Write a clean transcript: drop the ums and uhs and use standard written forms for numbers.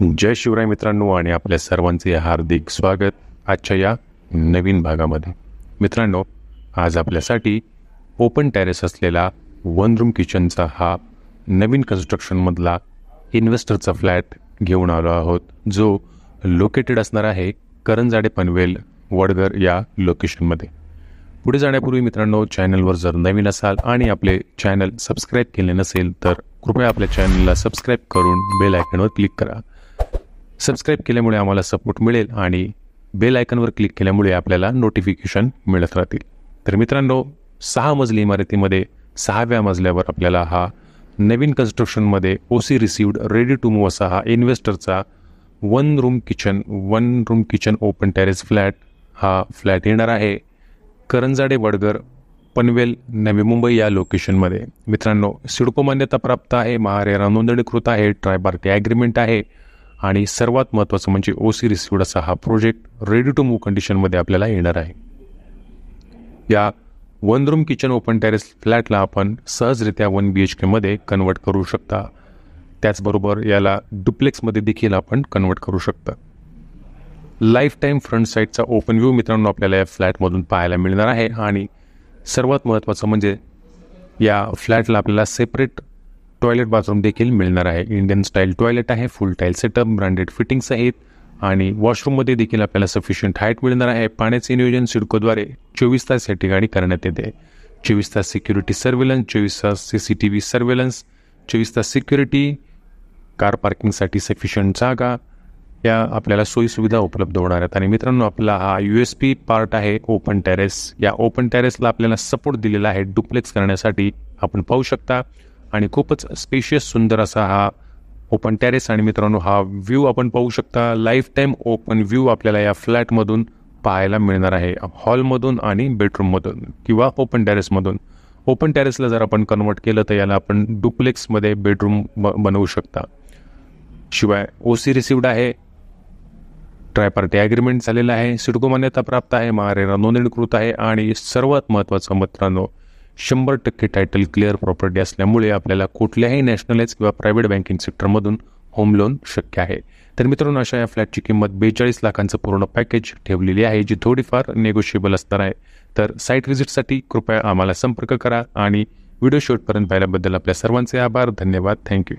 जय शिवराय मित्रांनो आणि आपल्या सर्वांचे हार्दिक स्वागत आजच्या या नवीन भागामध्ये. मित्रांनो, आज आपल्यासाठी ओपन टेरेस असलेला वन रूम किचनचा हा नवीन कन्स्ट्रक्शनमधला इन्व्हेस्टरचा फ्लॅट घेऊन आलो आहोत, जो लोकेटेड असणार आहे करंजाडे पनवेल वडगर या लोकेशनमध्ये. पुढे जाण्यापूर्वी मित्रांनो, चॅनलवर जर नवीन असाल आणि आपले चॅनल सबस्क्राईब केले नसेल तर कृपया आपल्या चॅनलला सबस्क्राईब करून बेल आयकॉनवर क्लिक करा. सबस्क्राईब केल्यामुळे आम्हाला सपोर्ट मिळेल आणि बेल आयकॉनवर क्लिक केल्यामुळे आपल्याला नोटिफिकेशन मिळत राहतील. तर मित्रांनो, 6 मजली इमारतीमध्ये 6व्या मजल्यावर आपल्याला हा नवीन कन्स्ट्रक्शनमध्ये OC received ready to move असा हा इन्व्हेस्टरचा one room kitchen open terrace flat हा फ्लॅट येणार आहे करंजाडे वडगर पनवेल नवी मुंबई या लोकेशनमध्ये. मित्रांनो, सिडको मान्यता प्राप्त आहे, महारेरा नोंदणीकृत आहे, ट्राय पार्टी ॲग्रीमेंट आहे आणि सर्वात महत्त्वाचं म्हणजे ओसी रिसिव्ड असा हा प्रोजेक्ट रेडी टू मूव्ह कंडिशनमध्ये आपल्याला येणार आहे. या one room kitchen open terrace फ्लॅटला आपण सहजरित्या 1 BHK मध्ये कन्वर्ट करू शकता. त्याचबरोबर याला डुप्लेक्समध्ये देखील आपण कन्वर्ट करू शकता. लाईफ टाईम फ्रंट साईडचा ओपन व्ह्यू मित्रांनो आपल्याला या फ्लॅटमधून पाहायला मिळणार आहे आणि सर्वात महत्त्वाचं म्हणजे या फ्लॅटला आपल्याला सेपरेट टॉयलेट बाथरूम देखील मिळणार आहे. इंडियन स्टाईल टॉयलेट आहे, फुल टाईल सेटअप, ब्रँडेड फिटिंग्स आहेत आणि वॉशरूममध्ये देखील आपल्याला सफिशियंट हाईट मिळणार आहे. पाण्याचे नियोजन सिडकोद्वारे 24 तास या ठिकाणी करण्यात येते. 24 तास सिक्युरिटी सर्व्हेलन्स, 24 तास CCTV सर्व्हेलन्स, 24 तास सिक्युरिटी, कार पार्किंगसाठी सफिशियंट जागा या आपल्याला सोयीसुविधा उपलब्ध होणार आहेत. आणि मित्रांनो, आपला हा USP पार्ट आहे ओपन टेरेस. या ओपन टेरेसला आपल्याला सपोर्ट दिलेला आहे डुप्लेक्स करण्यासाठी, आपण पाहू शकता. आणि खूपच स्पेशियस सुंदर असा हा ओपन टेरेस. आणि मित्रांनो, हा व्ह्यू आपण पाहू शकता. लाईफ टाईम ओपन व्ह्यू आपल्याला या फ्लॅटमधून पाहायला मिळणार आहे, हॉलमधून आणि बेडरूममधून किंवा ओपन टेरेसमधून. ओपन टेरेसला जर आपण कन्वर्ट केलं तर याला आपण डुप्लेक्समध्ये बेडरूम बनवू शकता. शिवाय ओसी रिसिव्ड आहे, ट्राय पार्टी ॲग्रीमेंट झालेला आहे, सिडको मान्यता प्राप्त आहे, महारेरा नोंदणीकृत आहे आणि सर्वात महत्त्वाचं मित्रांनो, 100% टायटल क्लिअर प्रॉपर्टी असल्यामुळे आपल्याला कुठल्याही नॅशनलाइज किंवा प्रायव्हेट बँकिंग सेक्टरमधून होम लोन शक्य आहे. तर मित्रांनो, अशा या फ्लॅटची किंमत 42 लाखांचं पूर्ण पॅकेज ठेवलेली आहे, जी थोडीफार नेगोशिएबल असणार आहे. तर साईट व्हिजिटसाठी कृपया आम्हाला संपर्क करा आणि व्हिडिओ शेवटपर्यंत पाहिल्याबद्दल आपल्या सर्वांचे आभार. धन्यवाद. थँक्यू.